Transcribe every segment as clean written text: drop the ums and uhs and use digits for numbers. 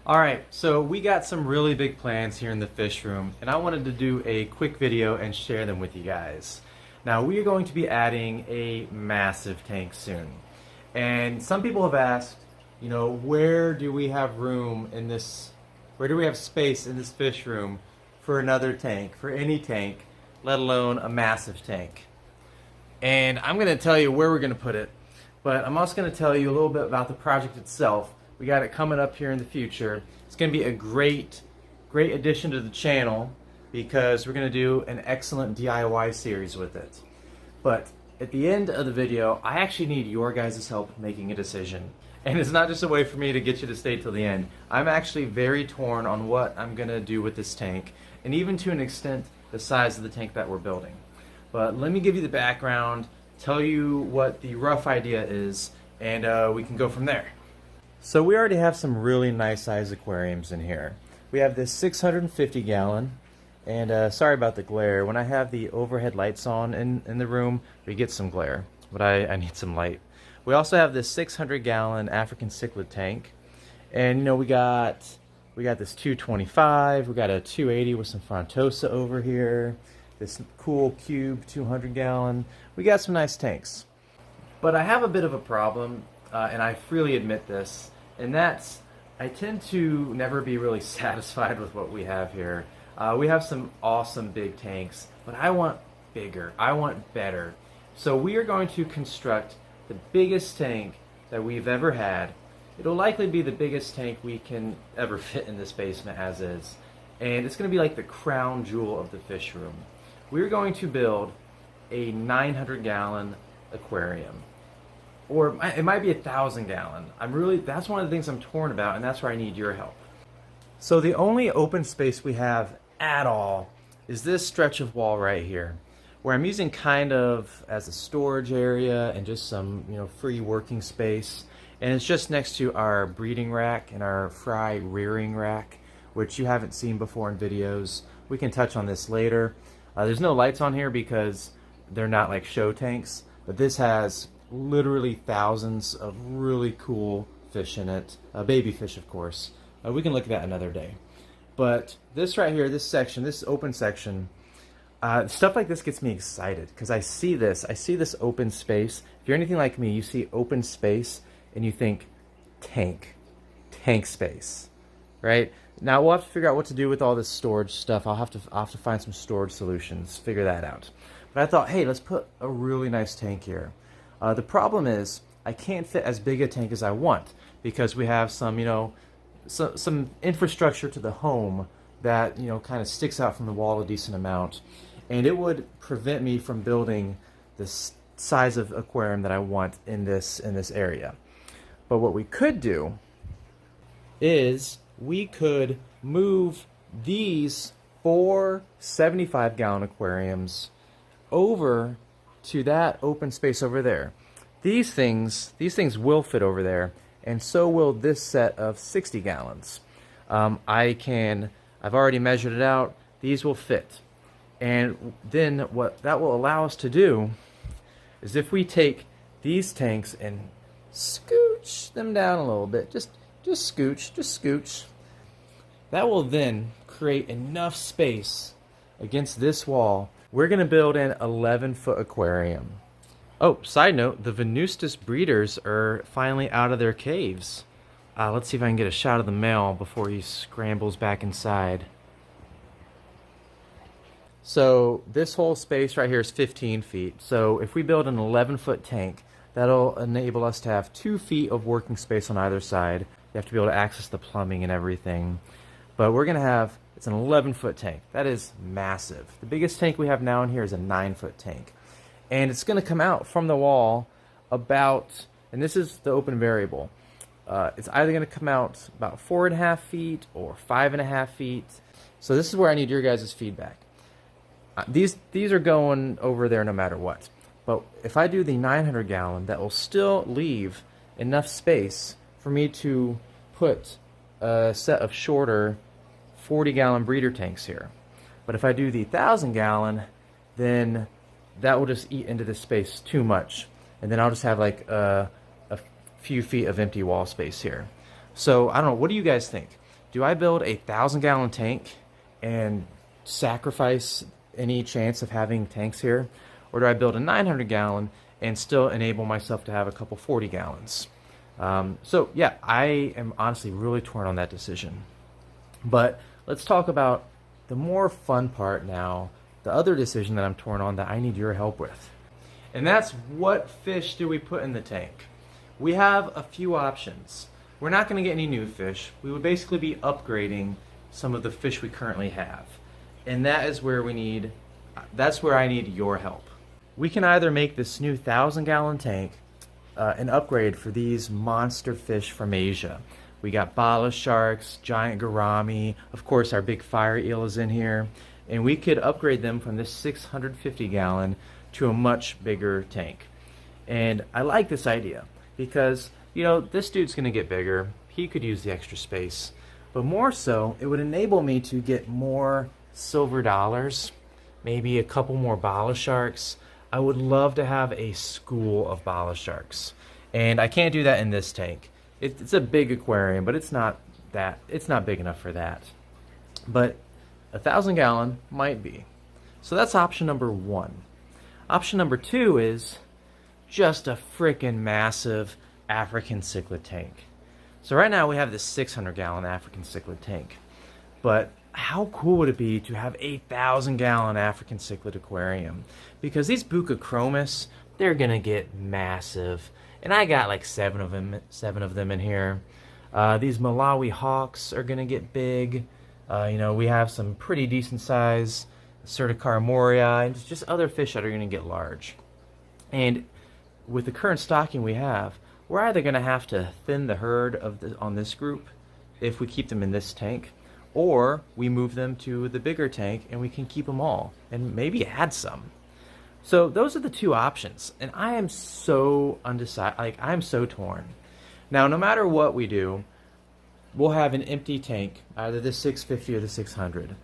Alright, so we got some really big plans here in the fish room, and I wanted to do a quick video and share them with you guys. Now, we are going to be adding a massive tank soon. And some people have asked, where do we have room in this, where do we have space in this fish room for another tank, for any tank, let alone a massive tank? And I'm going to tell you where we're going to put it, but I'm also going to tell you a little bit about the project itself. We got it coming up here in the future. It's going to be a great addition to the channel because we're going to do an excellent DIY series with it. But at the end of the video, I actually need your guys' help making a decision. And it's not just a way for me to get you to stay till the end. I'm actually very torn on what I'm going to do with this tank, and even to an extent, the size of the tank that we're building. But let me give you the background, tell you what the rough idea is, and we can go from there. So we already have some really nice size aquariums in here. We have this 650 gallon, and sorry about the glare. When I have the overhead lights on in the room, we get some glare, but I need some light. We also have this 600 gallon African cichlid tank, and we got this 225, we got a 280 with some frontosa over here, this cool cube 200 gallon. We got some nice tanks. But I have a bit of a problem, and I freely admit this, and that's I tend to never be really satisfied with what we have here. We have some awesome big tanks, but I want bigger, I want better. So we are going to construct the biggest tank that we've ever had. It'll likely be the biggest tank we can ever fit in this basement as is, and it's going to be like the crown jewel of the fish room. We're going to build a 900 gallon aquarium. Or it might be 1,000 gallon. That's one of the things I'm torn about, and that's where I need your help. So the only open space we have at all is this stretch of wall right here, where I'm using kind of as a storage area and just some free working space. And it's just next to our breeding rack and our fry rearing rack, which you haven't seen before in videos. We can touch on this later. There's no lights on here because they're not like show tanks, but this has literally thousands of really cool fish in it, baby fish of course. We can look at that another day. But this right here, this section, this open section, stuff like this gets me excited because I see this open space. If you're anything like me, you see open space and you think tank space, right? Now we'll have to figure out what to do with all this storage stuff. I'll have to find some storage solutions, figure that out. But I thought, hey, let's put a really nice tank here. The problem is I can't fit as big a tank as I want because we have some, some infrastructure to the home that, kind of sticks out from the wall a decent amount. And it would prevent me from building this size of aquarium that I want in this area. But what we could do is we could move these 4 75 gallon aquariums over to that open space over there. These things will fit over there, and so will this set of 60 gallons. I've already measured it out. These will fit. And then what that will allow us to do is if we take these tanks and scooch them down a little bit, just scooch, that will then create enough space against this wall. We're going to build an 11-foot aquarium. Oh, side note, the Venustus breeders are finally out of their caves. Let's see if I can get a shot of the male before he scrambles back inside. So this whole space right here is 15 feet. So if we build an 11-foot tank, that'll enable us to have 2 feet of working space on either side. You have to be able to access the plumbing and everything. But we're going to have, it's an 11-foot tank. That is massive. The biggest tank we have now in here is a 9-foot tank. And it's going to come out from the wall about, and this is the open variable, it's either going to come out about 4.5 feet or 5.5 feet. So this is where I need your guys' feedback. These are going over there no matter what. But if I do the 900 gallon, that will still leave enough space for me to put a set of shorter 40 gallon breeder tanks here. But if I do the 1,000 gallon, then that will just eat into this space too much. And then I'll just have like a few feet of empty wall space here. So I don't know, what do you guys think? Do I build a 1,000-gallon tank and sacrifice any chance of having tanks here? Or do I build a 900-gallon and still enable myself to have a couple 40 gallons? So yeah, I am honestly really torn on that decision. But let's talk about the more fun part now, the other decision that I'm torn on that I need your help with. And that's, what fish do we put in the tank? We have a few options. We're not going to get any new fish. We would basically be upgrading some of the fish we currently have. And that's where I need your help. We can either make this new 1,000-gallon tank an upgrade for these monster fish from Asia. We got bala sharks, giant gourami, of course our big fire eel is in here, and we could upgrade them from this 650-gallon to a much bigger tank. And I like this idea because, you know, this dude's gonna get bigger. He could use the extra space, but more so, it would enable me to get more silver dollars, maybe a couple more bala sharks. I would love to have a school of bala sharks, and I can't do that in this tank. It's a big aquarium, but it's not big enough for that. But a 1,000-gallon might be. So that's option number one. Option number two is just a freaking massive African cichlid tank. So right now we have this 600-gallon African cichlid tank, but how cool would it be to have a 1,000-gallon African cichlid aquarium? Because these Buccochromis, they're gonna get massive, and I got like seven of them in here. These Malawi hawks are gonna get big. You know, we have some pretty decent size Certicara moria, and just other fish that are gonna get large. And with the current stocking we have, we're either gonna have to thin the herd on this group if we keep them in this tank, or we move them to the bigger tank and we can keep them all and maybe add some. So those are the two options, and I am so undecided. Like, I'm so torn. Now, no matter what we do, we'll have an empty tank, either the 650 or the 600.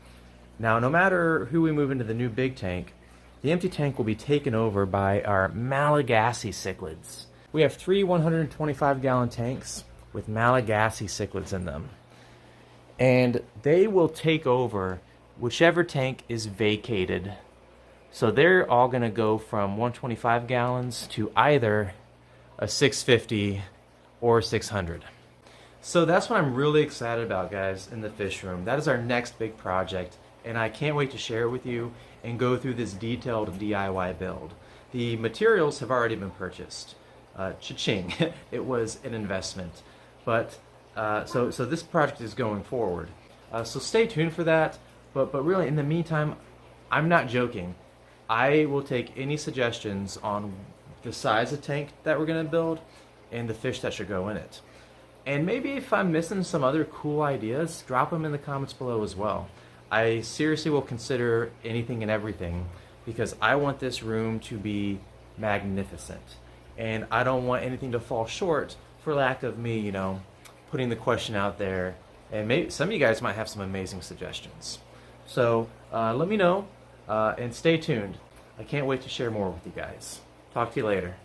Now, no matter who we move into the new big tank, the empty tank will be taken over by our Malagasy cichlids. We have 3 125-gallon tanks with Malagasy cichlids in them, and they will take over whichever tank is vacated. So they're all going to go from 125 gallons to either a 650 or 600. So that's what I'm really excited about, guys, in the fish room. That is our next big project, and I can't wait to share it with you and go through this detailed DIY build. The materials have already been purchased. Cha-ching. It was an investment. But so this project is going forward. So stay tuned for that. But really, in the meantime, I'm not joking. I will take any suggestions on the size of tank that we're going to build and the fish that should go in it. And maybe if I'm missing some other cool ideas, drop them in the comments below as well. I seriously will consider anything and everything because I want this room to be magnificent. And I don't want anything to fall short for lack of me, you know, putting the question out there. And maybe some of you guys might have some amazing suggestions. So let me know and stay tuned. I can't wait to share more with you guys. Talk to you later.